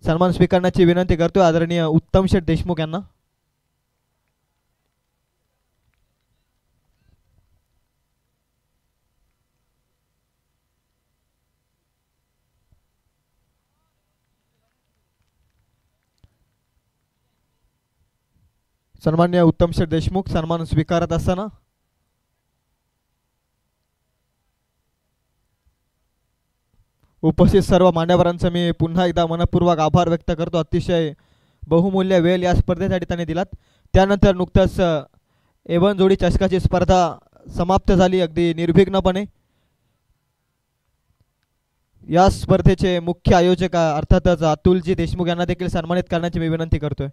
सन्मान स्वीकारण्याची विनंती करतोय आदरणीय उत्तम शेठ देशमुख यांना. सन्मान्य उत्तम शेठ देशमुख सन्मान स्वीकारत असताना उपस्थित सर्व मान्यवरांचं मी पुन्हा एकदा मनपूर्वक आभार व्यक्त करतो. अतिशय बहुमूल्य वेळ या स्पर्धेसाठी त्यांनी दिलात. त्यानंतर नुकतंच एवन जोडी चषकाची स्पर्धा समाप्त झाली अगदी निर्विघ्नपणे. या स्पर्धेचे मुख्य आयोजक अर्थातच अतुलजी देशमुख यांना देखील सन्मानित करण्याची मी विनंती करतोय.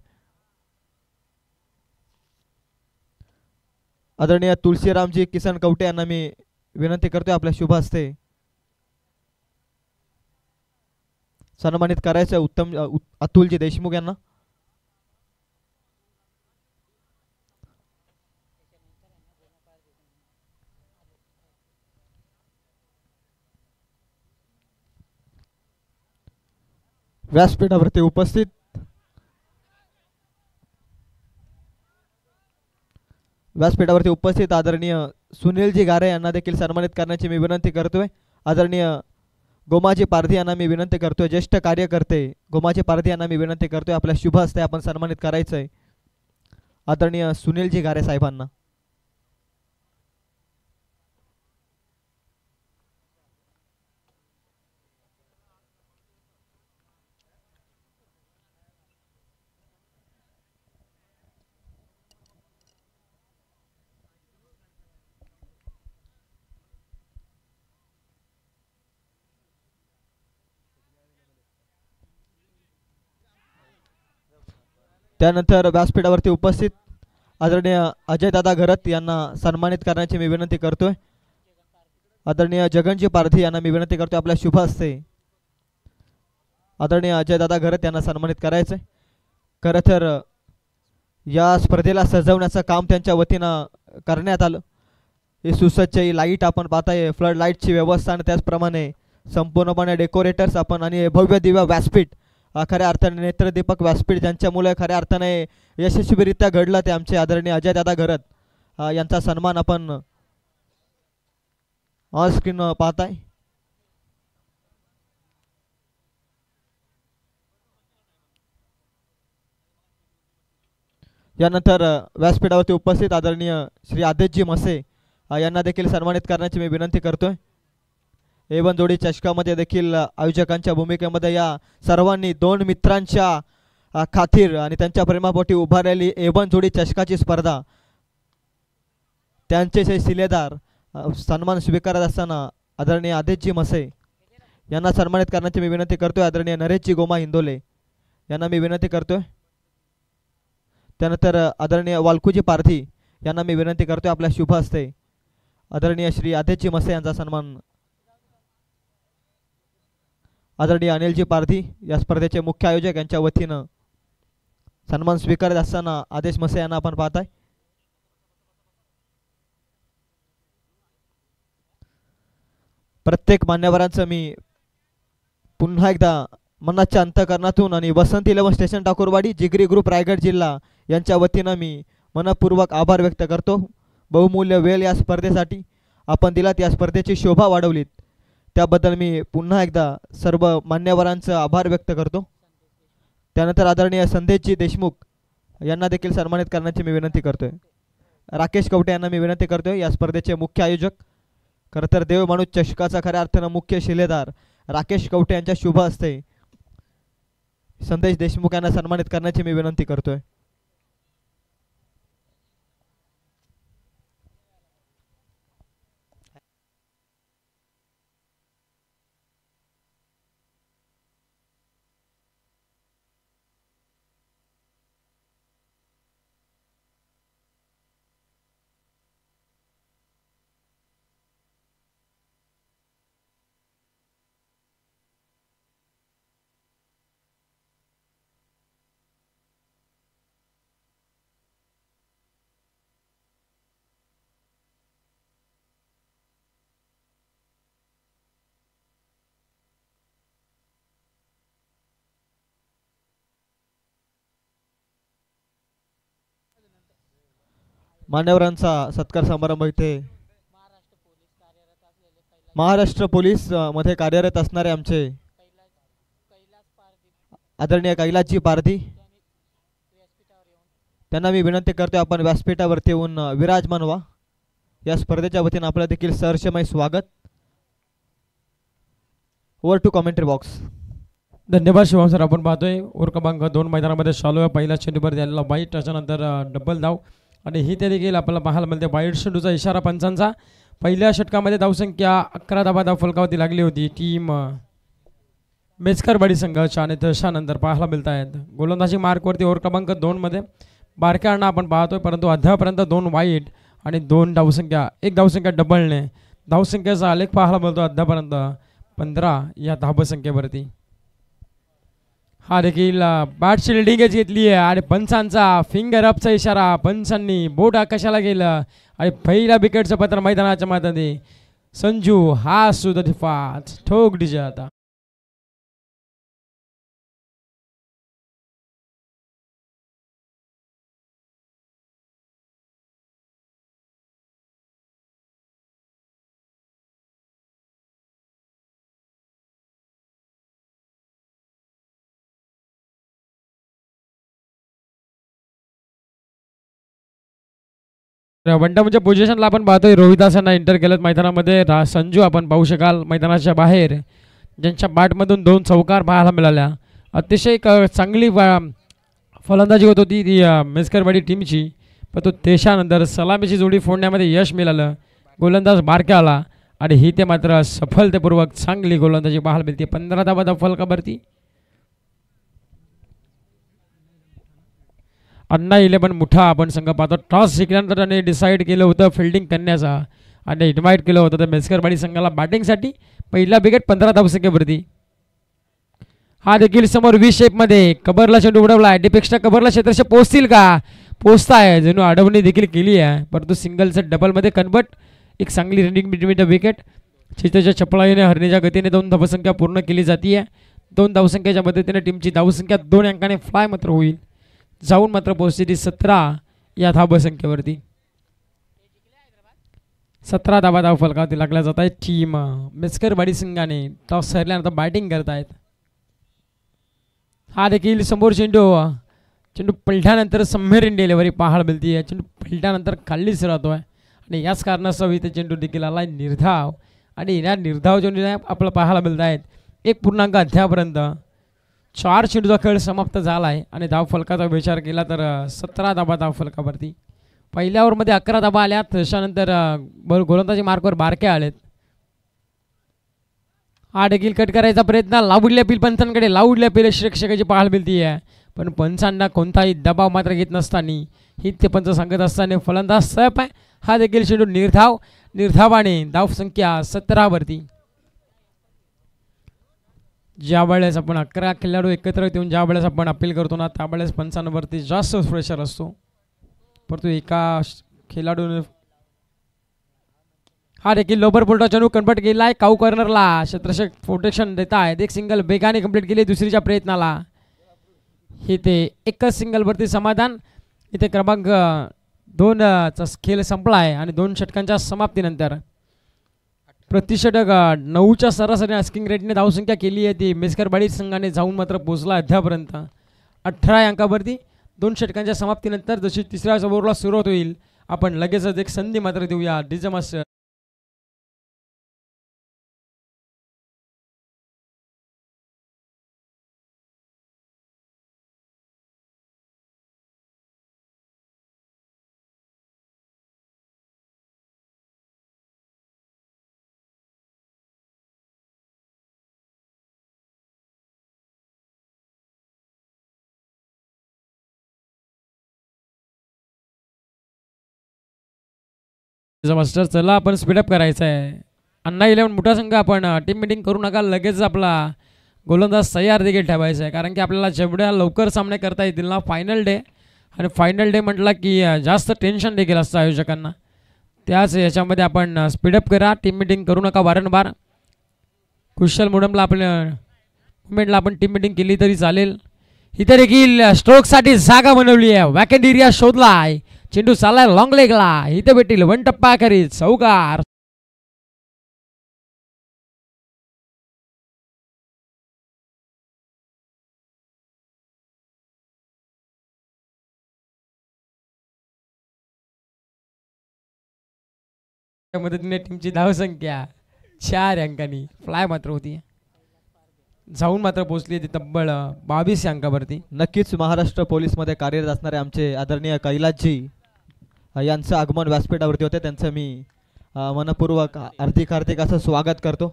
आदरणीय तुळशीरामजी किसन कवटे यांना मी विनंती करतोय आपल्या शुभ हस्ते सन्मानित करायचं अतुलजी देशमुख यांना. व्यासपीठावरती उपस्थित आदरणीय सुनीलजी गारे यांना देखील सन्मानित करण्याची मी विनंती करतोय. आदरणीय गोमाजी पारधी यांना मी विनंती करतोय. ज्येष्ठ कार्यकर्ते गोमाजी पारधी यांना मी विनंती करतोय आपल्या शुभ हस्ते आपण सन्मानित करायचंय आदरणीय सुनीलजी गारे साहेबांना. त्यानंतर व्यासपीठावरती उपस्थित आदरणीय अजयदादा घरत यांना सन्मानित करण्याची मी विनंती करतोय. आदरणीय जगनजी पारधी यांना मी विनंती करतोय आपल्या शुभ हस्ते आदरणीय अजयदादा घरत यांना सन्मानित करायचंय. खरं तर या स्पर्धेला सजवण्याचं काम त्यांच्या वतीनं करण्यात आलं. हे सुसज्ज लाईट आपण पाहताय फ्लड लाईटची व्यवस्था आणि त्याचप्रमाणे संपूर्णपणे डेकोरेटर्स आपण आणि भव्य दिव्य व्यासपीठ खऱ्या अर्थाने नेत्रदीपक व्यासपीठ ज्यांच्यामुळे खऱ्या अर्थाने यशस्वीरित्या घडलं ते आमचे आदरणीय अजयदादा घरत यांचा सन्मान आपण ऑन स्क्रीन पाहताय. यानंतर व्यासपीठावरती उपस्थित आदरणीय श्री आदेशजी मसे यांना देखील सन्मानित करण्याची मी विनंती करतोय. एवन जोडी चषकामध्ये देखील आयोजकांच्या भूमिकेमध्ये या सर्वांनी दोन मित्रांच्या खातीर आणि त्यांच्या प्रेमापोटी उभारलेली एवन जोडी चषकाची स्पर्धा त्यांचे शिलेदार सन्मान स्वीकारत असताना आदरणीय आदेशजी मसे यांना सन्मानित करण्याची मी विनंती करतोय. आदरणीय नरेशजी गोमा हिंदोले यांना मी विनंती करतोय. त्यानंतर आदरणीय वालकुजी पारधी यांना मी विनंती करतोय आपल्या शुभ हस्ते आदरणीय श्री आदेशजी मसे यांचा सन्मान. आदरणीय अनिलजी पारधी या स्पर्धेचे मुख्य आयोजक यांच्या वतीनं सन्मान स्वीकारत असताना आदेश मसे यांना आपण पाहताय. प्रत्येक मान्यवरांचं मी पुन्हा एकदा मनाच्या अंतकरणातून आणि वसंत इलेवन स्टेशन टाकूरवाडी जिगरी ग्रुप रायगड जिल्हा यांच्या वतीनं मी मनपूर्वक आभार व्यक्त करतो. बहुमूल्य वेळ या स्पर्धेसाठी आपण दिलात, या स्पर्धेची शोभा वाढवलीत त्याबद्दल मी पुन्हा एकदा सर्व मान्यवरांचं आभार व्यक्त करतो. त्यानंतर आदरणीय संदेशजी देशमुख यांना देखील सन्मानित करण्याची मी विनंती करतोय. राकेश कवटे यांना मी विनंती करतोय या स्पर्धेचे मुख्य आयोजक. खरं तर देव माणूस चषकाचा खऱ्या अर्थानं मुख्य शिलेदार राकेश कवटे यांच्या शुभ हस्ते संदेश देशमुख यांना सन्मानित करण्याची मी विनंती करतोय. मान्यवरांचा सत्कार समारंभ इथे महाराष्ट्र पोलीस मध्ये कार्यरत असणारे आमचे आदरणीय कैलासजी पारधी त्यांना मी विनंती करतो आपण व्यासपीठावरती येऊन विराजमान व्हा. या स्पर्धेच्या वतीने आपलं देखील सहर्षमय स्वागत. Over to commentary box. धन्यवाद शिवम सर. आपण पाहतोय ओव्हर क्रमांक 2 मैदानामध्ये चालू आहे. पहिल्या चेंडूवर झालेला वाईट, त्याच्यानंतर डबल धाव आणि ही ते देखील आपल्याला पाहायला मिळते. वाईट चेंडूचा इशारा पंचांचा. पहिल्या षटकामध्ये धावसंख्या 11 धावा फलकावरती लागली होती टीम मेचकरवाडी संघाच्या आणि त्याच्यानंतर पाहायला मिळत आहेत गोलंदाजी मार्कवरती ओव्हर क्रमांक 2 मध्ये बारक्यांना आपण पाहतोय, परंतु अद्यापर्यंत 2 वाईट आणि 2 धावसंख्या, 1 धावसंख्या डबलने धावसंख्येचा आलेख पाहायला मिळतो अद्यापर्यंत 15 या धावसंख्येवरती. हा देखील बॅटची लिडिंगच घेतली आहे आणि पंचांचा फिंगर अपचा इशारा. पंचांनी बोट आकाशाला गेलं आणि पहिल्या विकेटचं पत्र मैदानाच्या मध्ये संजू हा सुद्धा दिफाच ठोक डीजे. आता वनडाऊनच्या पोझिशनला आपण पाहतोय रोहिदासांना एंटर केलं मैदानामध्ये. संजू आपण पाहू शकाल मैदानाच्या बाहेर, ज्यांच्या बॅटमधून 2 चौकार पाहायला मिळाल्या. अतिशय चांगली फलंदाजी होत होती ती मेचकरवाडी टीमची, पण तो त्याच्यानंतर सलामीची जोडी फोडण्यामध्ये यश मिळालं गोलंदाज बारक्याला आणि ही ते मात्र सफलतेपूर्वक चांगली गोलंदाजी पाहायला मिळते. 15 धावा फलकावरती. अन्ना 11 मोठा आपण संघ पाहतो. टॉस जिंकल्यानंतर त्याने डिसाईड केलं होतं फिल्डिंग करण्याचा आणि इन्व्हाइट केलं होतं तर मेचकरवाडी संघाला बॅटिंगसाठी. पहिला विकेट 15 धावसंख्येवरती. हा देखील समोर व्ही शेपमध्ये कबरला चेंडू उडवला आहे. डिपेक्स्टा कबरला क्षेत्रशे पोहोचतील का? पोहोचताय, जणू अडवणी देखील केली आहे, परंतु सिंगलचं डबलमध्ये कन्वर्ट. एक चांगली रनिंग बिटवीन द विकेट. चितेच्या चपळाईने हरणीच्या गतीने 2 धावसंख्या पूर्ण केली जाते. 2 धावसंख्येच्या मदतीने टीमची धावसंख्या 2 अंकाने फ्लाय मात्र होईल, जाऊन मात्र पोहोचते ती 17 या धावसंख्येवरती. 17 धाव फलकावरती लागल्या जात आहे. टीम मेचकरवाडी संघाने टॉस हरल्यानंतर बॅटिंग करत आहेत. हा देखील समोर चेंडू पलट्यानंतर सम्मेरीन डिलिव्हरी पाहायला मिळते. चेंडू पलट्यानंतर खालीच राहतोय आणि याच कारणास्तव इथे चेंडू देखील आलाय निर्धाव आणि या निर्धाव चेंडू आपल्याला पाहायला मिळत आहेत. 1 पूर्णांक अद्यापर्यंत 4 चेंडूचा खेळ समाप्त झाला आहे आणि धाव फलकाचा विचार केला तर 17 धावा धाव फलकावरती. पहिल्या ओव्हरमध्ये 11 धावा आल्या, त्याच्यानंतर गोलंदाजी मार्कवर बारके आलेत. हा देखील कट करायचा प्रयत्न लावडल्या पील पंचांकडे, लावडल्या पील शिक्षकाची पाहायला मिळती आहे, पण पंचांना कोणताही दबाव मात्र घेत नसताना ही ते पंच सांगत असताना फलंदाज सप आहे. हा देखील चेंडू निर्धावाने धाव संख्या 17 वरती. ज्या वेळेस आपण 11 खेळाडू एकत्र येऊन ज्या वेळेस आपण अपील करतो ना, त्यावेळेस पंचांवरती जास्त प्रेशर असतो, परंतु एका खेळाडूने हा देखील लोबर बोल्टा चेंडू कन्वर्ट केला आहे. काऊ कॉर्नरला क्षेत्ररक्षक प्रोटेक्शन देत आहेत. एक सिंगल बेगाने कंप्लीट केली दुसरीच्या प्रयत्नाला. इथे एकच सिंगलवरती समाधान. इथे क्रमांक 2 चा खेळ संपला आहे आणि 2 षटकांच्या समाप्तीनंतर प्रतिषटक 9च्या सरासरी आस्किंग रेटने धावसंख्या केली आहे. ती मेचकरवाडी संघाने जाऊन मात्र पोहोचला अद्यापर्यंत 18 अंकावरती. 2 षटकांच्या समाप्तीनंतर जशी तिसऱ्या ओव्हरला सुरुवात होईल आपण लगेचच एक संधी मात्र देऊया डीजे मास्टर. मास्टर चला आपण स्पीडअप करायचं आहे. अन्ना 11 मोठा संघ आपण टीम मीटिंग करू नका, लगेच आपला गोलंदाज तयार देखील ठेवायचा आहे, कारण की आपल्याला जेवढ्या लवकर सामने करता येतील ना फायनल डे, आणि फायनल डे म्हटलं की जास्त टेन्शन देखील असतं आयोजकांना. त्याच याच्यामध्ये आपण स्पीडअप करा, टीम मीटिंग करू नका वारंवार. कुशल मुडमला आपल्या मुवमेंटला आपण टीम मीटिंग केली तरी चालेल. इथे देखील स्ट्रोकसाठी जागा बनवली आहे, वॅकंट एरिया शोधला आहे. चेंडू चाललाय लॉंग लेगला, इथे भेटील वन टप्पा करीत चौकार. मदतीने टीमची धावसंख्या 4 अंकांनी फ्लाय मात्र होती, जाऊन मात्र पोहोचली ती तब्बल 22 अंकावरती. नक्कीच महाराष्ट्र पोलीसमध्ये कार्यरत असणारे आमचे आदरणीय कैलासजी यांचं आगमन व्यासपीठावरती होते. त्यांचं मी मनपूर्वक हार्दिक असं स्वागत करतो.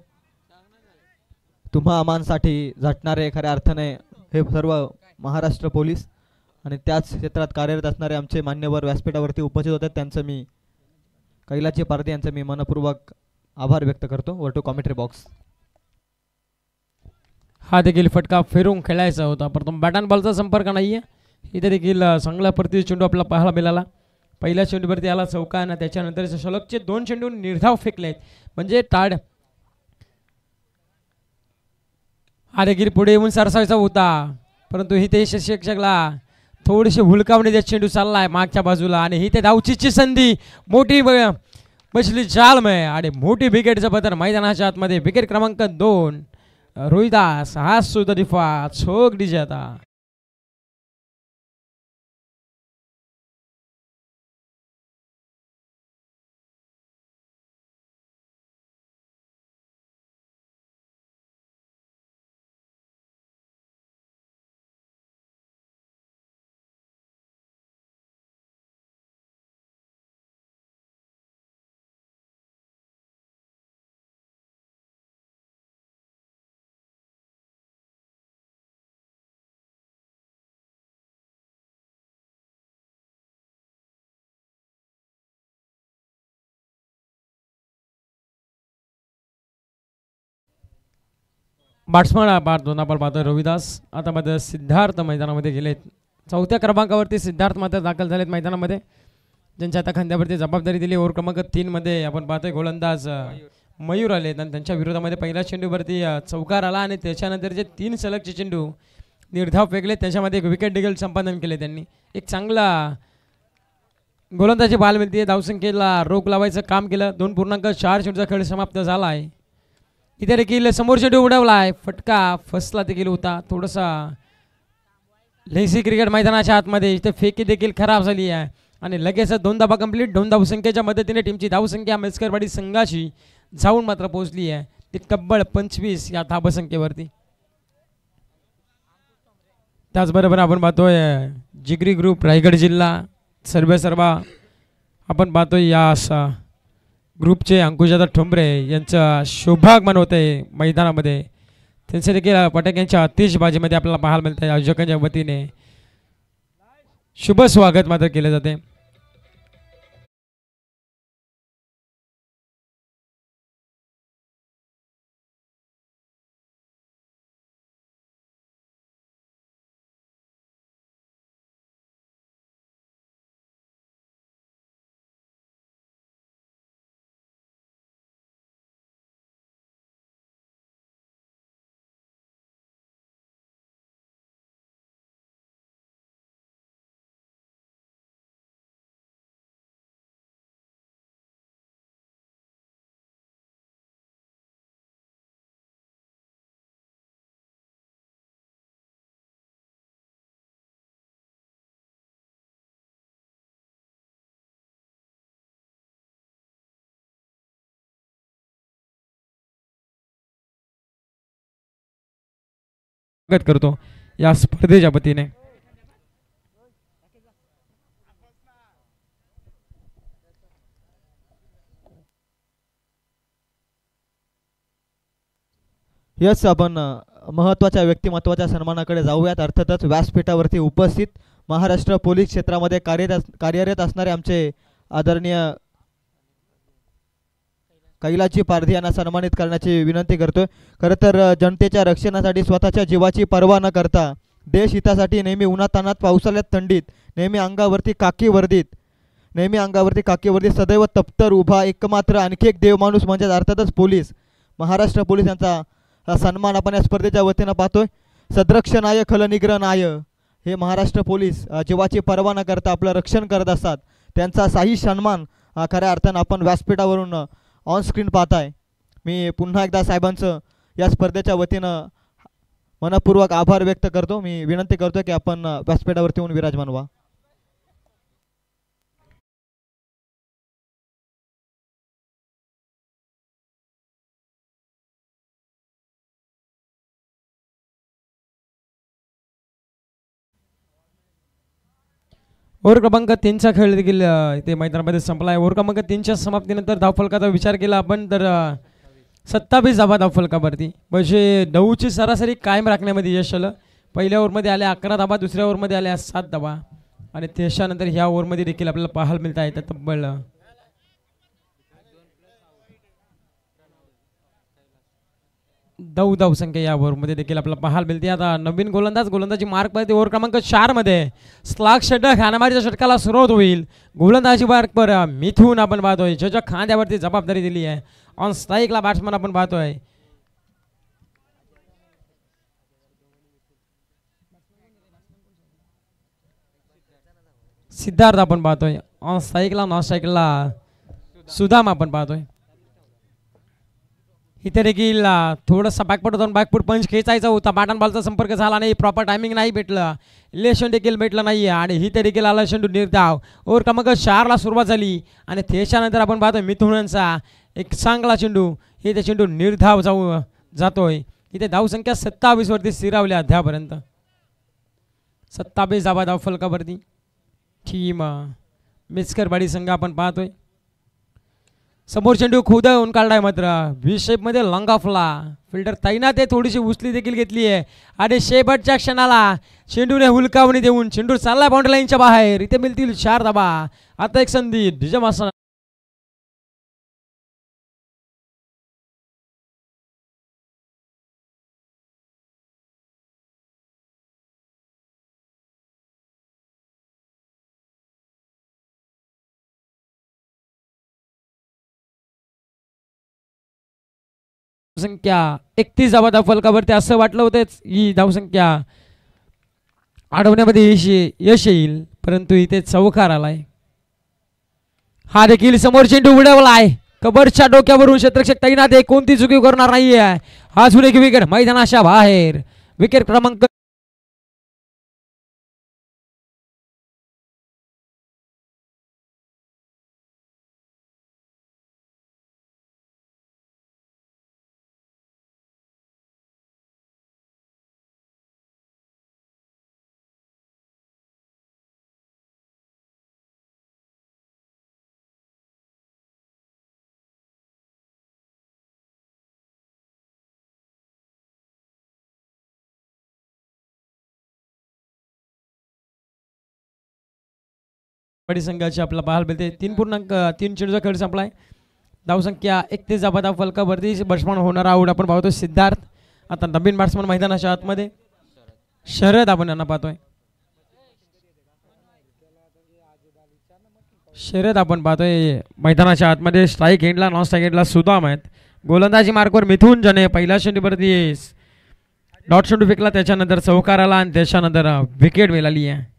तुम्हा अमांसाठी झटणारे खऱ्या अर्थाने हे सर्व महाराष्ट्र पोलीस आणि त्याच क्षेत्रात कार्यरत असणारे आमचे मान्यवर व्यासपीठावरती उपस्थित होते. त्यांचं मी कैलासजी पारधी यांचं मी मनपूर्वक आभार व्यक्त करतो. वर टू कॉमेंट्री बॉक्स. हा देखील फटका फिरून खेळायचा होता, परंतु बॅट अँड बॉलचा संपर्क नाही आहे. इथे देखील चांगल्या प्रति चेंडू आपला पाहायला मिळाला. पहिल्या चेंडूवरती आला चौकानं, त्याच्यानंतर सलगचे 2 चेंडू निर्धाव फेकलेत, म्हणजे टाळ. हा देखील पुढे येऊन सरसायचा होता, परंतु इथे शिक्षकला थोडीशी हुलकावणी देत चेंडू चाललाय मागच्या बाजूला आणि ही ते धावचीची संधी मोठी बसली जालमय आणि मोठी विकेटचं पत्र मैदानाच्या आतमध्ये. विकेट क्रमांक 2 रोहिदास हा सुद्धा दिफा छोक डीजे. आता बॅट्समन आपण पाहतोय रोहिदास. आता मात्र सिद्धार्थ मैदानामध्ये गेलेत. 4थ्या क्रमांकावरती सिद्धार्थ मात्र दाखल झालेत मैदानामध्ये, ज्यांच्या आता खांद्यावरती जबाबदारी दिली. ओव्हर क्रमांक 3 मध्ये आपण पाहतोय गोलंदाज मयूर आलेत आणि त्यांच्या विरोधामध्ये पहिल्या चेंडूवरती चौकार आला आणि त्याच्यानंतर जे 3 सलगचे चेंडू निर्धाव फेकले त्याच्यामध्ये एक विकेट देखील संपादन केले त्यांनी. एक चांगला गोलंदाजी बॉल मिळते, धावसंख्येला रोख लावायचं काम केलं. 2.4 चेंडूचा खेळ समाप्त झाला आहे. इथे देखील समोर चेंडू उडवलाय, फटका फसला देखील होता. थोडासा लेसी क्रिकेट मैदानाच्या आतमध्ये इथे फेकी देखील खराब झाली आहे आणि लगेच 2 धावा कंप्लीट. 2 धावसंख्येच्या मदतीने टीमची धावसंख्या मेस्करवाडी संघाची जाऊन मात्र पोहोचली आहे ती तब्बल 25 या धावसंख्येवरती. त्याचबरोबर आपण पाहतोय जिगरी ग्रुप रायगड जिल्हा सर्व आपण पाहतोय या असा ग्रुपचे अंकुशदादा ठोंबरे यांचं सौभागमन होते मैदानामध्ये. त्यांचे देखील पटाक्यांच्या आतिषबाजीमध्ये आपल्याला पाहायला मिळतं. आयोजकांच्या वतीने शुभ स्वागत मात्र केले जाते. स्वागत करतो या स्पर्धेच्या वतीने. यस, आपण महत्त्वाच्या व्यक्तिमत्वाच्या सन्मानाकडे जाऊयात. अर्थातच व्यासपीठावरती उपस्थित महाराष्ट्र पोलीस क्षेत्रामध्ये कार्यरत असणारे आमचे आदरणीय कैलासजी पारधी यांना सन्मानित करण्याची विनंती करतोय. खरं तर जनतेच्या रक्षणासाठी स्वतःच्या जीवाची पर्वा न करता देश हितासाठी नेहमी उन्हातान्हात पावसाळ्यात थंडीत नेहमी अंगावरती काकी वर्दीत सदैव तप्तर उभा एकमात्र आणखी एक देवमाणूस म्हणजे अर्थातच पोलीस, महाराष्ट्र पोलीस यांचा सन्मान आपण या स्पर्धेच्या वतीनं पाहतोय. सदरक्षणाय खलनिग्रहणाय हे महाराष्ट्र पोलीस जीवाची पर्वा न करता आपलं रक्षण करत असतात. त्यांचा शाही सन्मान खऱ्या अर्थानं आपण व्यासपीठावरून ऑन स्क्रीन पाहताय. मी पुन्हा एकदा साहेबांचं या स्पर्धेच्या वतीनं मनपूर्वक आभार व्यक्त करतो. मी विनंती करतो की आपण व्यासपीठावरती येऊन विराजमान व्हा. ओव्हर क्रमांक 3चा खेळ देखील इथे मैदानामध्ये संपला आहे. ओव्हर क्रमांक 3च्या समाप्तीनंतर धावफलकाचा विचार केला आपण तर 27 धावा धावफलकावरती म्हणजे 9ची सरासरी कायम राखण्यामध्ये यश आलं. पहिल्या ओव्हरमध्ये आल्या 11 धावा, दुसऱ्या ओव्हरमध्ये आल्या 7 धावा आणि त्याच्यानंतर ह्या ओव्हरमध्ये देखील आपल्याला पाहायला मिळत आहे तब्बल 9 धावसंख्या या ओव्हरमध्ये देखील आपल्याला पाहायला मिळते. आता नवीन गोलंदाजी मार्क पाहिजे ओव्हर क्रमांक 4 मध्ये स्लाग षटक हाणामारीच्या षटकाला सुरुवात होईल. गोलंदाजी मार्क पर मिथून आपण पाहतोय ज्याच्या खांद्यावरती जबाबदारी दिली आहे. ऑन स्ट्राईकला बॅट्समन आपण पाहतोय सिद्धार्थ आपण पाहतोय. ऑन स्ट्राईकला नॉन स्ट्राईकला सुदाम आपण पाहतोय. इथे देखील थोडंसं बॅकफूट होता, बॅकफूट पंच खेचायचा होता, बॅट बॉलचा संपर्क झाला नाही, प्रॉपर टायमिंग नाही भेटलं, इलेक्शन देखील भेटलं नाही आणि इथे देखील आला चेंडू निर्धाव. ओव्हर क्रमांक 4ला सुरुवात झाली आणि त्याच्यानंतर आपण पाहतोय मिथुनांचा एक चांगला चेंडू. इथे चेंडू निर्धाव जातोय. इथे धावसंख्या 27 वरती स्थिरावली अद्यापर्यंत. 27 धावा धावफलकावरती टीम मिचकरवाडी संघ आपण पाहतोय. समोर चेंडू खुदवून काढलाय मात्र व्ही शेपमध्ये लॉंग ऑफला फिल्डर तैनात आहे. थोडीशी उचली देखील घेतली आहे आणि शेवटच्या क्षणाला चेंडूने हुलकावणी देऊन चेंडू चाललाय बाउंड्री लाईनच्या बाहेर. इथे मिळतील 4 धावा. आता एक संधी डिजमासन संख्या 31 धावा धावफलकावरती असं वाटलं होतं ही धावसंख्या अडवण्यामध्ये यश येईल परंतु इथे चौकार आलाय. हा देखील समोर चेंडू उडवलाय कबरच्या डोक्यावरून क्षेत्ररक्षक तैनात आहे. कोणती चुकी करणार नाहीये. हा सुरे की विकेट मैदानाच्या बाहेर. विकेट क्रमांक संघाची आपला पाहायला मिळते. 3.3 चेंडूचा खेळ संपलाय. धावसंख्या 31 धावा धावफलकावरती बॅट्समन होणारा आऊट आपण पाहतो सिद्धार्थ. आता नवीन बॅट्समन मैदानाच्या आतमध्ये शरद आपण यांना पाहतोय. शरद आपण पाहतोय मैदानाच्या आतमध्ये. स्ट्राईक एंडला नॉन स्ट्राईक एंडला सुदाम आहेत. गोलंदाजी मार्कवर मिथून ज्याने पहिल्या चेंडूवरती डॉट चेंडू फेकला त्याच्यानंतर चौकार आला आणि त्याच्यानंतर विकेट मिळाली आहे.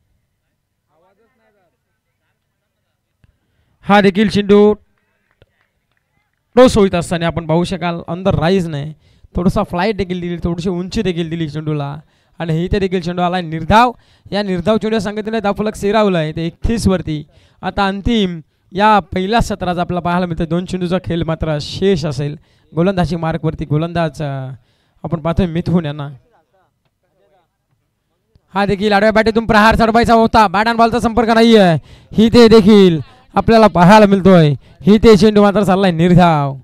हा देखील चेंडू टोस होत असताना आपण पाहू शकाल अंदर राईज नाही. थोडासा फ्लाईट देखील दिली, थोडीशी उंची देखील दिली चेंडूला आणि इथे देखील चेंडू आला निर्धाव. या निर्धाव चेंडू सांगितलेलं धावफलक सिरावलं आहे ते 31 वरती. आता अंतिम या पहिल्या सत्राचा आपला पाहायला मिळतं 2 चेंडूचा खेळ मात्र शेष असेल. गोलंदाजी मार्कवरती गोलंदाज आपण पाहतोय मिथून यांना. हा देखील आडव्या बॅटीतून प्रहार चढवायचा होता. बॅट आणि बॉलचा संपर्क नाही आहे. ही ते देखील आपल्याला पाहायला मिळतोय. ही ते चेंडू मात्र चाललाय निर्धाव.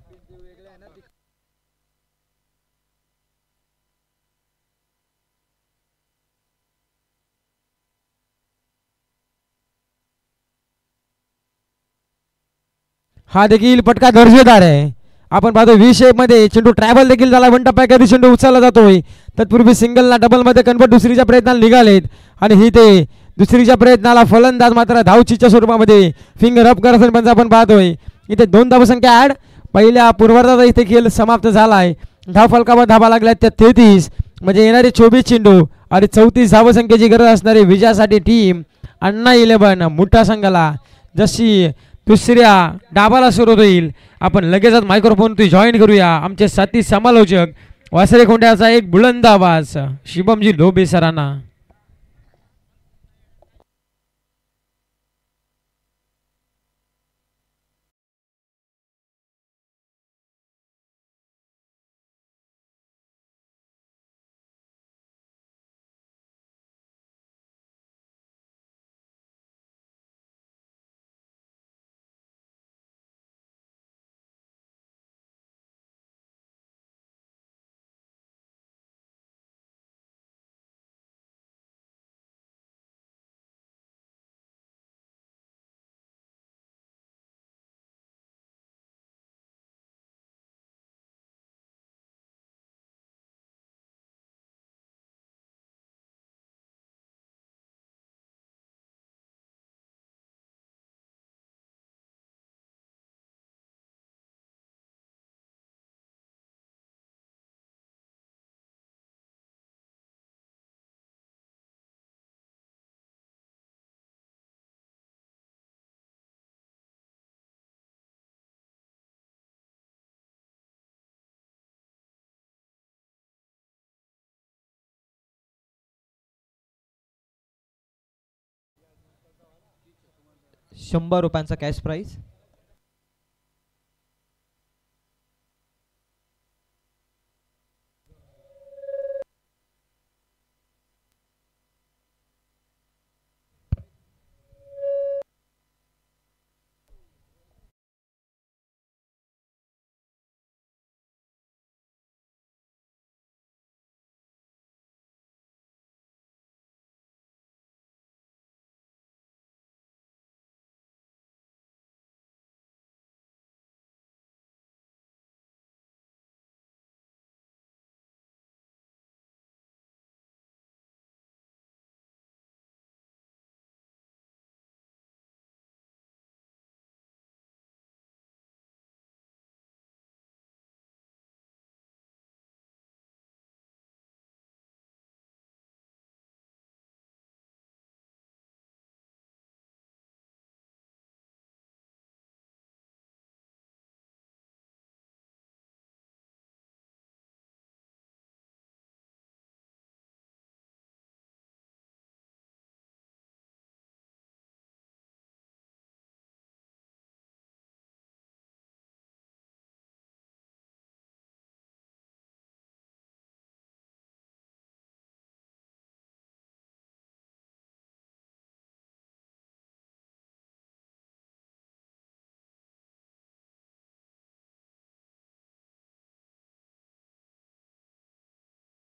हा देखील पटका दर्जेदार आहे. आपण पाहतो व्ही शेप मध्ये चेंडू ट्रॅव्हल देखील झाला. वन टप्प्याखाली चेंडू उचलला जातोय. तत्पूर्वी सिंगलला डबल मध्ये कन्वर्ट दुसरीच्या प्रयत्नाला निघालेत आणि ही ते दुसरीच्या प्रयत्नाला फलंदाज मात्र धावचीच्या स्वरूपामध्ये फिंगर अप करत आपण पाहतोय. इथे 2 धावसंख्या ॲड. पहिल्या पूर्वार्धाचा इथे खेळ समाप्त झालाय. धावफलकावर धावा लागल्या त्या 33 म्हणजे येणारे 24 चेंडू आणि 34 धावसंख्येची गरज असणारी विजयासाठी टीम अण्णा 11 मोठा संघाला जशी दुसऱ्या डाबाला सुरू होईल आपण लगेचच मायक्रोफोन तू जॉईन करूया. आमचे साथी समालोचक वासरे खोंड्याचा एक बुलंद आवाज शुभमजी लोबे सरांना. ₹100 कॅश प्राइज.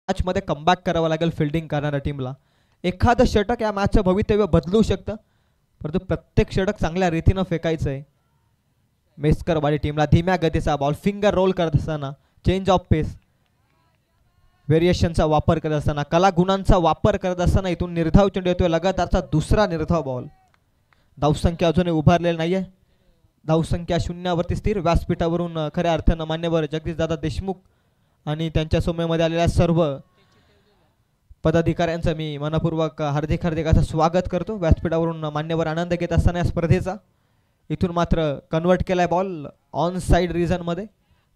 मॅचमध्ये कमबॅक करावं लागेल फिल्डिंग करणाऱ्या टीमला. एखादं षटक या मॅचचं भवितव्य बदलू शकतं, परंतु प्रत्येक षटक चांगल्या रीतीनं फेकायचं आहे. मेस्करवाडी टीमला धीम्या गतीचा बॉल फिंगर रोल करत असताना, चेंज ऑफ पेस व्हेरिएशनचा वापर करत असताना, कलागुणांचा वापर करत असताना इथून निर्धाव चेंडू येतोय. लगातारचा दुसरा निर्धाव बॉल. धावसंख्या अजूनही उभारलेली नाहीये. धावसंख्या 0वरती स्थिर. व्यासपीठावरून खऱ्या अर्थानं मान्यवर जगदीशदादा देशमुख आणि त्यांच्या समूहामध्ये आलेल्या सर्व पदाधिकाऱ्यांचं मी मनपूर्वक हार्दिक असं स्वागत करतो. व्यासपीठावरून मान्यवर आनंद घेत असताना या स्पर्धेचा. इथून मात्र कन्वर्ट केलाय बॉल ऑन साइड रिजनमध्ये.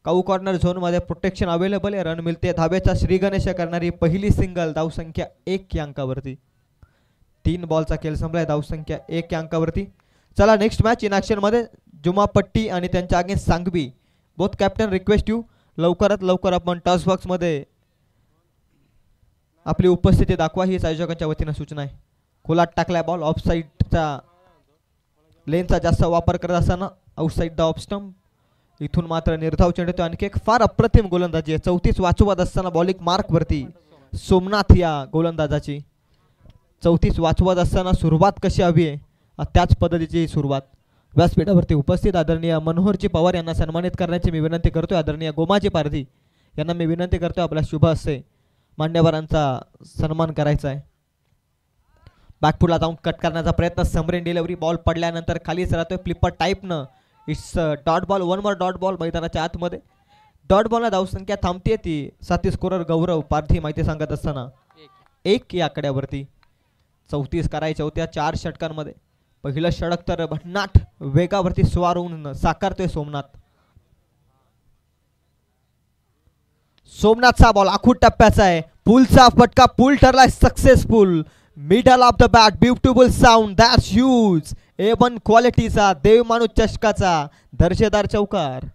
काऊ कॉर्नर झोनमध्ये प्रोटेक्शन अवेलेबल आहे. रन मिळते. धावेचा श्रीगणेश करणारी पहिली सिंगल. धावसंख्या 1 या अंकावरती. 3 बॉलचा खेळ संपलाय. धावसंख्या 1 या अंकावरती. चला नेक्स्ट मॅच इन ॲक्शनमध्ये जुमापट्टी आणि त्यांच्या against Sangvi. Both captain request you लवकरात लवकर आपण टॉस बॉक्समध्ये आपली उपस्थिती दाखवा, ही आयोजकांच्या वतीनं सूचना आहे. खोलात टाकलाय बॉल. ऑफ साईडचा लेनचा जास्त वापर करत असताना आउटसाईड द ऑफ स्टंप. इथून मात्र निर्धाव चेंडू. आणखी एक फार अप्रतिम गोलंदाजी आहे. 34 वाचवत असताना बॉलिंग मार्कवरती सोमनाथ या गोलंदाजाची. 34 वाचवत असताना सुरुवात कशी हवी आहे त्याच पद्धतीची सुरुवात. व्यासपीठावरती उपस्थित आदरणीय मनोहरजी पवार यांना सन्मानित करण्याची मी विनंती करतोय. आदरणीय गोमाजी पारधी यांना मी विनंती करतोय आपल्या शुभ हस्ते मान्यवरांचा सन्मान करायचा आहे. बॅकफुटला जाऊन कट करण्याचा प्रयत्न. समरेन डिलिव्हरी. बॉल पडल्यानंतर खालीच राहतोय फ्लिपर टाईपनं. It's dot ball. 1 more dot ball मैदानाच्या आतमध्ये. डॉट बॉलला धावसंख्या थांबते ती. साथी स्कोरर गौरव पारधी माहिती सांगत असताना 1 या आकड्यावरती. 34 करायच्या होत्या 4 षटकांमध्ये. पहिलं षटक तर भन्नाट वेगावरती स्वार होऊन साकारतोय सोमनाथ. सोमनाथचा बॉल आखूड टप्प्याचा आहे. पुलचा फटका, पुल ठरलाय successful. Middle of the bat, beautiful sound, that's huge. A1 क्वालिटीचा देवमाणू चषकाचा दर्जेदार चौकार.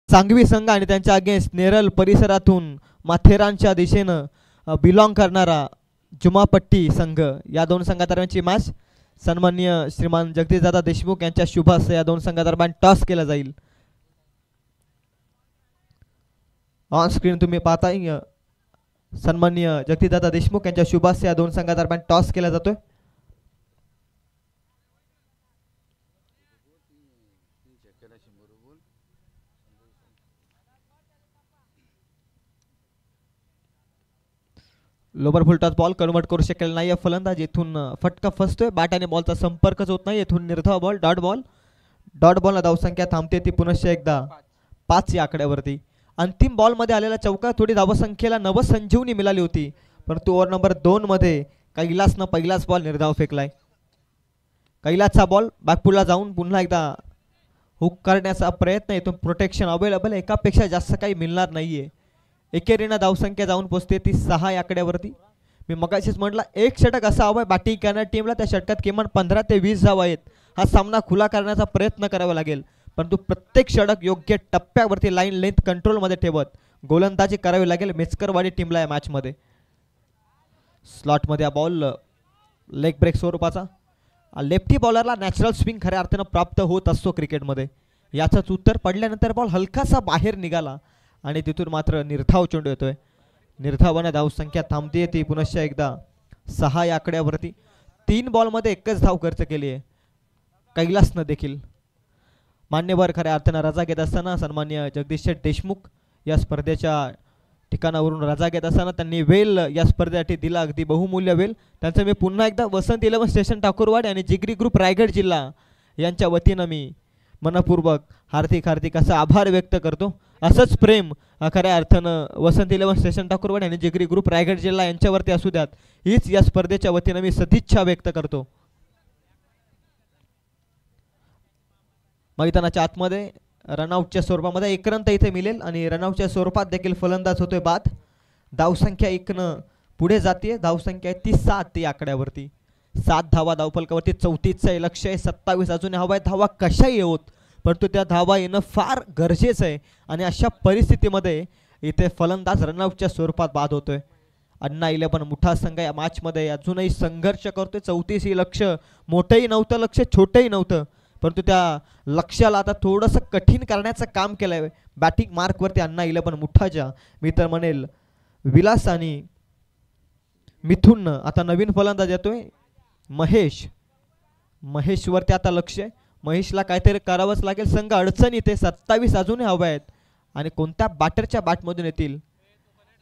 सांगवी संघ आणि त्यांच्या अगेन्स्ट नेरल परिसरातून माथेरानच्या दिशेनं बिलॉंग करणारा जुमापट्टी संघ, या दोन संघादरम्यानची मॅच सन्माननीय श्रीमान जगदीशदादा देशमुख यांच्या शुभ हस्ते या दोन संघादरम्यान टॉस केला जाईल. ऑन स्क्रीन तुम्ही पाहताय सन्माननीय जगदीशदादा देशमुख यांच्या शुभ हस्ते या दोन संघादरम्यान टॉस केला जातोय. लोबर फुलटॉस बॉल कन्वर्ट करू शकेल नाही फलंदाज. इथून फटका फसतोय, बॅट आणि बॉलचा संपर्कच होत नाही. इथून निर्धाव बॉल, डॉट बॉल. डॉट बॉलला धावसंख्या थांबते ती पुनश्च एकदा 5 या आकड्यावरती. अंतिम बॉलमध्ये आलेला चौका थोडी धावसंख्येला नवसंजीवनी मिळाली होती, परंतु ओव्हर नंबर 2 मध्ये कैलासनं पहिलाच बॉल निर्धाव फेकलाय. कैलासचा बॉल बॅकपुलला जाऊन पुन्हा एकदा हुक करण्याचा प्रयत्न. इथून प्रोटेक्शन अवेलेबल, एकापेक्षा जास्त काही मिळणार नाहीये. एकेरीनं धावसंख्या जाऊन पोहोचते ती 6 या आकड्यावरती. मी मगाशीच म्हटलं एक षटक असा हवा आहे बॅटिंग करणाऱ्या टीमला, त्या षटकात किमान 15 ते 20 धावा आहेत. हा सामना खुला करण्याचा प्रयत्न करावा लागेल, परंतु प्रत्येक षटक योग्य टप्प्यावरती लाईन लेंथ कंट्रोलमध्ये ठेवत गोलंदाजी करावी लागेल मेस्करवाडी टीमला या मॅचमध्ये. स्लॉटमध्ये हा बॉल लेग ब्रेक स्वरूपाचा. लेफ्टी बॉलरला नॅचरल स्विंग खऱ्या अर्थानं प्राप्त होत असतो क्रिकेटमध्ये. याचंच उत्तर पडल्यानंतर बॉल हलकासा बाहेर निघाला आणि तिथून मात्र निर्धाव चेंडू येतोय. निर्धावाने धावसंख्या थांबते ती पुनश्च एकदा 6 या आकड्यावरती. 3 बॉलमध्ये एकच धाव खर्च केली आहे कैलासनं देखील. मान्यवर खऱ्या अर्थानं रजा घेत असताना सन्मान्य जगदीश शेठ देशमुख या स्पर्धेच्या ठिकाणावरून रजा घेत असताना त्यांनी वेल या स्पर्धेसाठी दिला, अगदी बहुमूल्य वेल. त्यांचं मी पुन्हा एकदा वसंत 11 स्टेशन ठाकूरवाडी आणि जिगरी ग्रुप रायगड जिल्हा यांच्या वतीनं मी मनपूर्वक हार्दिक असा आभार व्यक्त करतो. असंच प्रेम खऱ्या अर्थानं वसंत 11 स्टेशन ठाकूरवाडी आणि जिगरी ग्रुप रायगड जिल्हा यांच्यावरती असू द्यात, हीच या स्पर्धेच्या वतीनं मी सदिच्छा व्यक्त करतो. मैदानाच्या आतमध्ये रनआउटच्या स्वरूपामध्ये 1 रन तर इथे मिळेल आणि रनआउटच्या स्वरूपात देखील फलंदाज होतोय बाद. धावसंख्या 1 पुढे जाते. धावसंख्या आहे ती 7 या आकड्यावरती. 7 धावा धावफलकावरती. 34चं लक्ष आहे. 27 अजून हवा आहे. धावा कशाही होत, परंतु त्या धावा येणं फार गरजेचं आहे आणि अशा परिस्थितीमध्ये इथे फलंदाज रनआउटच्या स्वरूपात बाद होतोय. अण्णा 11 मोठा संघ या मॅचमध्ये अजूनही संघर्ष करतोय. 34 ही लक्ष मोठंही नव्हतं, लक्ष छोटंही नव्हतं, परंतु त्या लक्ष्याला आता थोडंसं कठीण करण्याचं काम केलं आहे बॅटिंग मार्कवरती अण्णा 11 मुठाच्या. मी तर म्हणेल विलास आणि मिथुन. आता नवीन फलंदाज येतोय महेशवरती आता लक्ष आहे. महेशला काहीतरी करावंच लागेल. संघ अडचणीत आहे. 27 अजूनही हवा आहेत आणि कोणत्या बॅटरच्या बॅटमधून येतील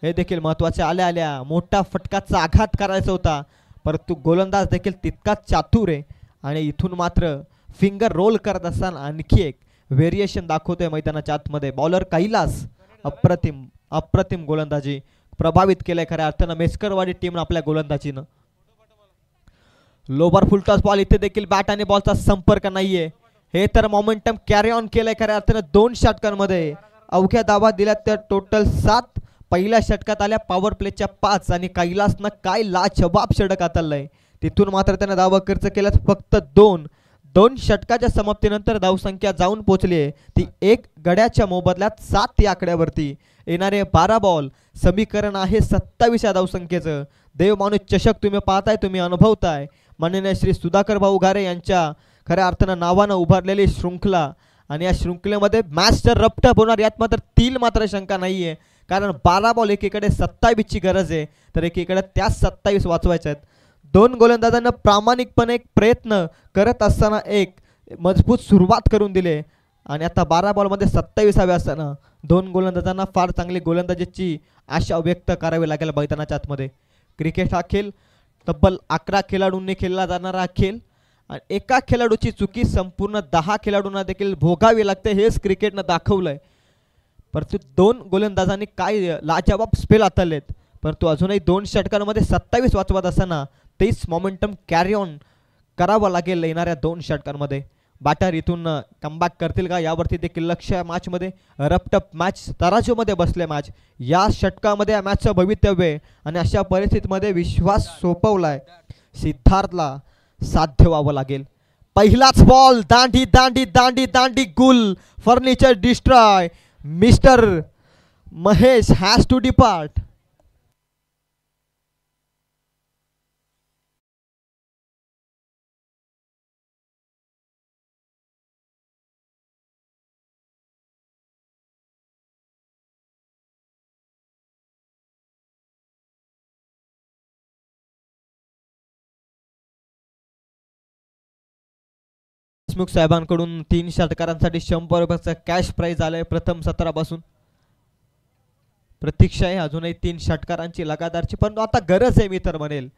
हे देखील महत्त्वाचे. आल्या मोठा फटकाचा आघात करायचा होता, परंतु गोलंदाज देखील तितकाच चातुर आहे आणि इथून मात्र फिंगर रोल करत असताना आणखी एक व्हेरिएशन दाखवतोय मैदानाच्या आतमध्ये. बॉलर कैलास अप्रतिम गोलंदाजी प्रभावित केलंय खऱ्या अर्थानं मेस्करवाडी टीम आपल्या गोलंदाजीनं. लोबर फुलटॉस बॉल. इथे देखील बॅट आणि बॉलचा संपर्क नाहीये. हे तर मोमेंटम कॅरी ऑन केलंय खऱ्या अर्थानं. 2 षटकांमध्ये अवघ्या धावा दिल्या तर टोटल 7. पहिल्या षटकात आल्या पॉवर प्लेच्या 5 आणि कैलासनं काय लाजवाब षटक हाताळलंय. तिथून मात्र त्यानं धावा खर्च केल्यात फक्त 2. 2 षटकाच्या समाप्तीनंतर धावसंख्या जाऊन पोहोचली आहे ती 1 गड्याच्या मोबदल्यात 7 या आकड्यावरती. येणारे 12 बॉल समीकरण आहे 27 या धावसंख्येचं. देव माणूस चषक तुम्ही पाहताय, तुम्ही अनुभवताय. माननीय श्री सुधाकर भाऊ घारे यांच्या खऱ्या अर्थानं नावानं उभारलेली शृंखला, आणि या शृंखलेमध्ये मॅच तर रपटप होणार यात मात्र शंका नाही आहे. कारण 12 बॉल एकीकडे 27ची गरज आहे, तर एकीकडे त्याच 27 वाचवायच्या आहेत. 2 गोलंदाजांना प्रामाणिकपणे एक प्रयत्न करत असताना एक मजबूत सुरुवात करून दिली, आणि आता 12 बॉलमध्ये 27 हवे असताना 2 गोलंदाजांना फार चांगली गोलंदाजीची आशा व्यक्त करावी लागेल मैदानाच्या आतमध्ये. क्रिकेट हा खेळ तब्बल 11 खेळाडूंनी खेळला जाणारा हा खेळ, आणि एका खेळाडूची चुकी संपूर्ण 10 खेळाडूंना देखील भोगावी लागते, हेच क्रिकेटनं दाखवलंय. परंतु 2 गोलंदाजांनी काय लाजवाब स्पेल हाताळलेत, परंतु अजूनही 2 षटकांमध्ये 27 वाचवत असताना तेच मोमेंटम कॅरी ऑन करावं लागेल येणाऱ्या 2 षटकांमध्ये. बॅटर इथून कमबॅक करतील का यावरती देखील लक्ष आहे. मॅचमध्ये रपटप मॅच तराजूमध्ये बसले मॅच. या षटकामध्ये या मॅचचं भवितव्य आहे, आणि अशा परिस्थितीमध्ये विश्वास सोपवलाय सिद्धार्थला साध्य व्हावं लागेल. पहिलाच बॉल दांडी दांडी दांडी दांडी गुल, furniture destroy. Mister Mahesh has to depart. Deshmukh साहेबांकडून 3 षटकारांसाठी 100 रुपयाचं कॅश प्राइज आलंय प्रथम सत्रापासून. प्रतीक्षा आहे अजूनही 3 षटकारांची लगातारची, पण आता गरज आहे मी तर म्हणेल.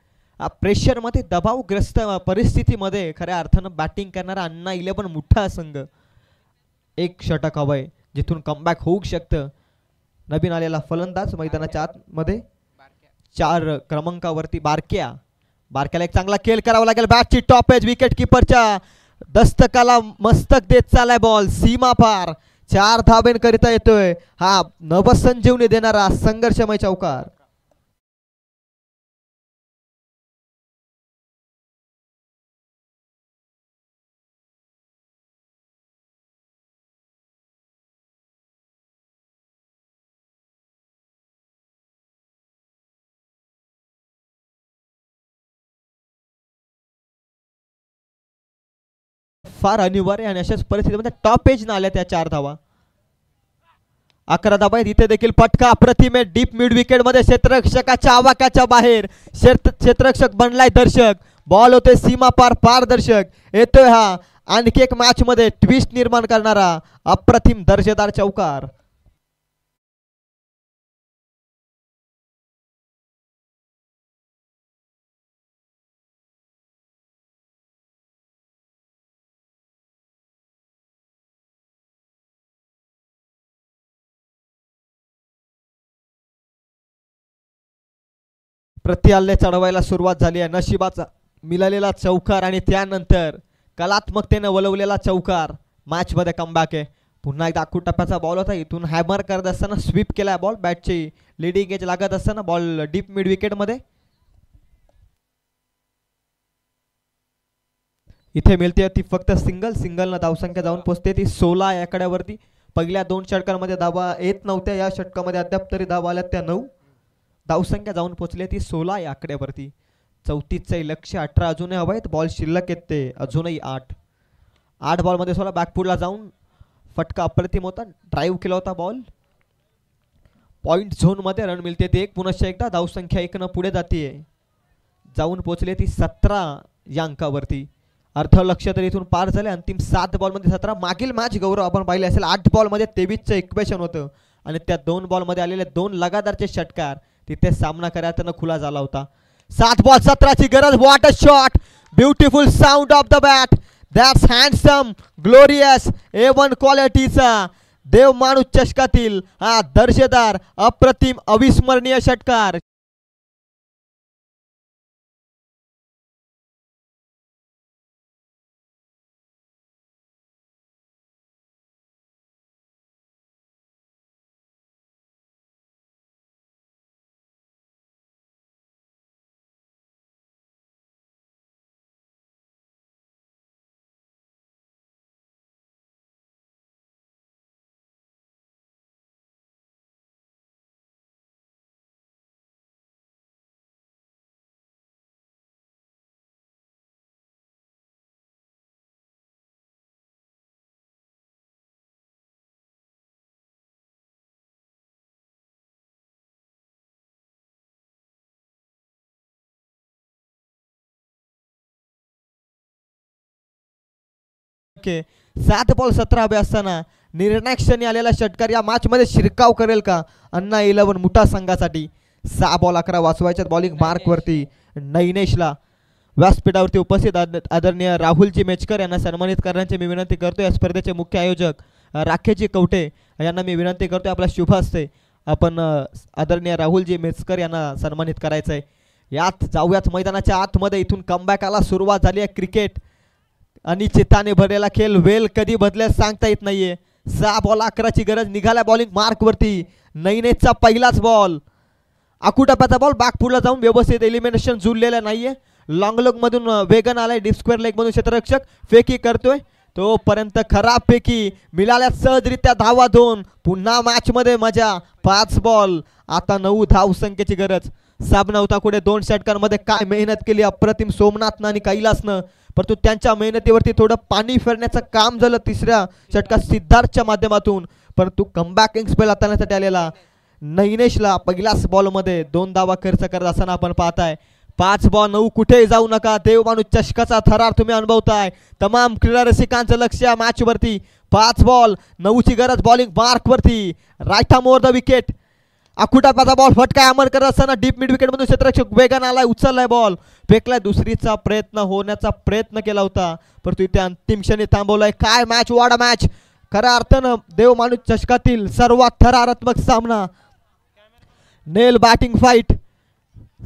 प्रेशरमध्ये दबावग्रस्त परिस्थितीमध्ये खऱ्या अर्थानं बॅटिंग करणारा अण्णा 11 मोठा संघ. एक षटक हवंय जिथून कमबॅक होऊ शकतं. नवीन आलेला फलंदाज मैदानाच्या आतमध्ये 4 क्रमांकावरती बारक्याला एक चांगला खेळ करावा लागेल. बॅटची टॉप एज विकेट किपरच्या दस्तकाला मस्तक देत चालाय बॉल सीमा पार. 4 धाबेंकरिता येतोय हा नवसंजीवनी देणारा संघर्षमय चौकार. फार अनिवार्य, आणि अशाच परिस्थितीमध्ये टॉप एज न आल्या त्या 4 धावा. 11 धावा आहेत. इथे देखील पटका अप्रतिम आहे. डीप मिड विकेट मध्ये क्षेत्ररक्षकाच्या आवाक्याच्या बाहेर क्षेत्ररक्षक बनलाय दर्शक. बॉल होते सीमा पार पारदर्शक. येतोय हा आणखी एक मॅच मध्ये ट्विस्ट निर्माण करणारा अप्रतिम दर्जेदार चौकार. प्रति हल्ले चढवायला सुरुवात झाली आहे. नशिबाचा मिळालेला चौकार आणि त्यानंतर कलात्मकतेने वलवलेला चौकार. मॅच मध्ये कमबॅक आहे. पुन्हा एकदा आखूड टप्प्याचा बॉल होता. इथून हॅमर करत असताना स्वीप केला बॉल. बॅटची लीडिंग एज लागत असताना बॉल डीप मिड विकेट मध्ये. इथे मिळते ती फक्त सिंगलनं धावसंख्या जाऊन पोहोचते ती 16 या आकड्यावरती. पहिल्या 2 षटकांमध्ये धावा येत नव्हत्या. या षटकामध्ये अद्याप तरी धावा आल्या त्या 9. धावसंख्या जाऊन पोहोचली ती 16 या आकड्यावरती. 34चं लक्ष 18 अजूनही हवं आहे. बॉल शिल्लक येते अजूनही 8 बॉलमध्ये 16. बॅकफुटला जाऊन फटका अप्रतिम होता. ड्राईव्ह केला होता बॉल. पॉइंट झोनमध्ये रन मिळते ते 1. पुनश्च एकदा धावसंख्या 1 पुढे जाते. जाऊन पोहोचले ती 17 या अंकावरती. अर्ध लक्ष तर इथून पार झाले. अंतिम 7 बॉलमध्ये 17. मागील मॅच गौरव आपण पाहिले असेल 8 बॉलमध्ये 23चं इक्वेशन होतं, आणि त्या 2 बॉलमध्ये आलेले 2 लगातारचे षटकार तिथे सामना करायचा खुला झाला होता. 7 बॉल 17ची गरज. What a shot. Beautiful sound of the bat. That's handsome glorious A1 क्वालिटीचा देव माणूस चषकातील हा दर्जेदार अप्रतिम अविस्मरणीय षटकार. ओके 7 बॉल 17 हवे असताना निर्णायक क्षणी आलेला षटकार या मॅचमध्ये शिरकाव करेल का अन्ना 11 मुठा संघासाठी. 6 बॉल 11 वाचवायच्यात बॉलिंग मार्कवरती नैनेशला. व्यासपीठावरती उपस्थित आदरणीय राहुलजी मेचकर यांना सन्मानित करण्याची मी विनंती करतो. या स्पर्धेचे मुख्य आयोजक राखेजी कवटे यांना मी विनंती करतो आपला शुभ हस्ते आपण आदरणीय राहुलजी मेचकर यांना सन्मानित करायचं आहे. यात जाऊयात मैदानाच्या आतमध्ये. इथून कमबॅकाला सुरुवात झाली आहे. क्रिकेट आणि चित्ताने भरलेला खेळ वेल कधी बदलेल सांगता येत नाहीये. 6 बॉल 11ची गरज निघाल्या बॉलिंग मार्कवरती. नैनेशचा पहिलाच बॉल आकुटप्याचा बॉल बॅकफुटला जाऊन व्यवस्थित एलिमिनेशन जुळलेलं नाहीये. लॉंग लेग मधून वेगन आलाय. डीप स्क्वेअर लेग मधून क्षेत्ररक्षक फेकी करतोय तोपर्यंत खराब फेकी मिळाल्या सहजरित्या धावा 2. पुन्हा मॅच मध्ये मजा. 5 बॉल आता 9 धाव संख्येची गरज. साबनवता कुठे 2 षटकांमध्ये काय मेहनत केली अप्रतिम सोमनाथनं आणि कैलासनं, परंतु त्यांच्या मेहनतीवरती थोडं पाणी फेरण्याचं काम झालं तिसऱ्या षटकात सिद्धार्थच्या माध्यमातून. परंतु कमबॅकिंग स्पेल हाताळण्यासाठी आलेला नैनेशला पहिल्याच बॉलमध्ये 2 धावा खर्च करत असताना आपण पाहताय. 5 बॉल 9 कुठेही जाऊ नका. देव माणूस चषकाचा थरार तुम्ही अनुभवताय. तमाम क्रीडा रसिकांचं लक्ष या मॅच वरती. 5 बॉल 9ची गरज बॉलिंग मार्क वरती. Right arm over the wicket. आकुटापाचा बॉल फटका अमर करत असताना डीप मिड विकेट मधून क्षेत्ररक्षक वेगान आलाय. उचललाय बॉल फेकलाय. दुसरीचा प्रयत्न होण्याचा प्रयत्न केला होता परंतु इथे अंतिम क्षणी थांबवलाय. काय मॅच वाडा मॅच. खऱ्या अर्थानं देव माणूस चषकातील सर्वात थरारात्मक सामना. नेल बॅटिंग फाईट.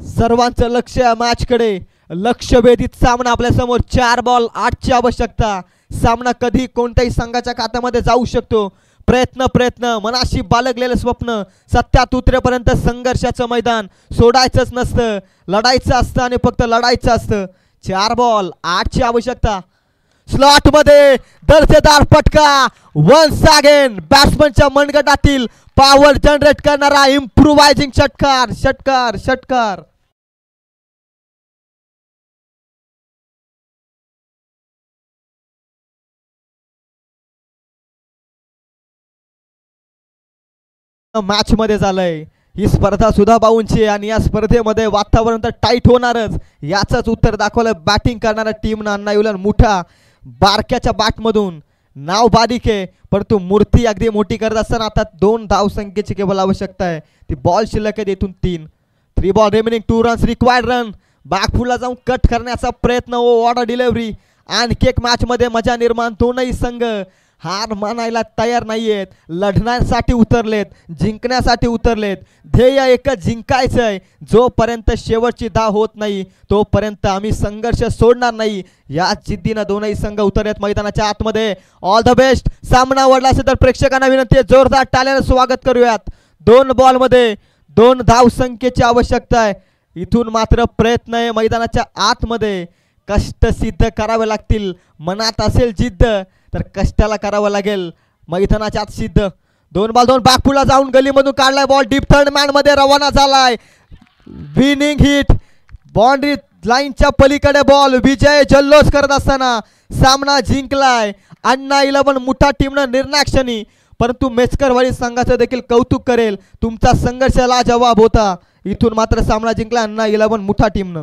सर्वांचं लक्ष या मॅच कडे. लक्षवेधित सामना आपल्या समोर. 4 बॉल 8ची आवश्यकता. सामना कधी कोणत्याही संघाच्या खात्यामध्ये जाऊ शकतो. प्रयत्न मनाशी बाळगलेलं स्वप्न सत्यात उतरेपर्यंत संघर्षाचं मैदान सोडायचंच नसतं. लढायचं असतं आणि फक्त लढायचं असतं. 4 बॉल 8ची आवश्यकता. स्लॉट मध्ये दर्जेदार फटका. वन्स अगेन बॅट्समनच्या मनगटातील पॉवर जनरेट करणारा इम्प्रूव्हायझिंग षटकार. मॅच मध्ये झालंय. ही स्पर्धा सुद्धा बाऊंची आणि या स्पर्धेमध्ये वातावरण तर टाईट होणारच. याचंच उत्तर दाखवलं बॅटिंग करणाऱ्या टीमनं. अन्ना 11 मुठा बारक्याच्या बॅटमधून नाव बारीक आहे परंतु मूर्ती अगदी मोठी करत असताना आता 2 धाव संख्येची केवळ आवश्यकता आहे. ती बॉल शिल्लक आहे. इथून 3 ball remaining 2 runs required run. बॅकफुटला जाऊन कट करण्याचा प्रयत्न. Order delivery. आणखी एक मॅच मध्ये मजा निर्माण. दोनही संघ हार मानायला तयार नाहीयेत. लढण्यासाठी उतरलेत. जिंकण्यासाठी उतरलेत. ध्येय एकच जिंकायचंय. जोपर्यंत शेवटची धाव होत नाही तोपर्यंत आम्ही संघर्ष सोडणार नाही. या जिद्दीनं दोनही संघ उतरलेत मैदानाच्या आतमध्ये. All the best. सामना आवडला असेल तर प्रेक्षकांना विनंती आहे जोरदार टाळ्यानं स्वागत करूयात. 2 बॉल मध्ये 2 धाव संख्येची आवश्यकता आहे. इथून मात्र प्रयत्न आहे मैदानाच्या आतमध्ये. कष्ट सिद्ध करावे लागतील. मनात असेल जिद्द तर कष्टाला करावं लागेल. मैदानाच्या आत सिद्ध. 2 बॉल 2 बॅकफुटला जाऊन गलीमधून काढलाय बॉल. डीप थर्ड मॅन मध्ये रवाना झालाय. Winning hit. बाउंड्री लाईनच्या पलीकडे बॉल. विजय जल्लोष करत असताना सामना जिंकलाय अन्ना 11 मुठा टीमनं निर्णायक क्षणी. परंतु मेचकरवाडी संघाचं देखील कौतुक करेल. तुमचा संघर्ष लाजवाब होता. इथून मात्र सामना जिंकला अन्ना 11 मुठा टीमनं.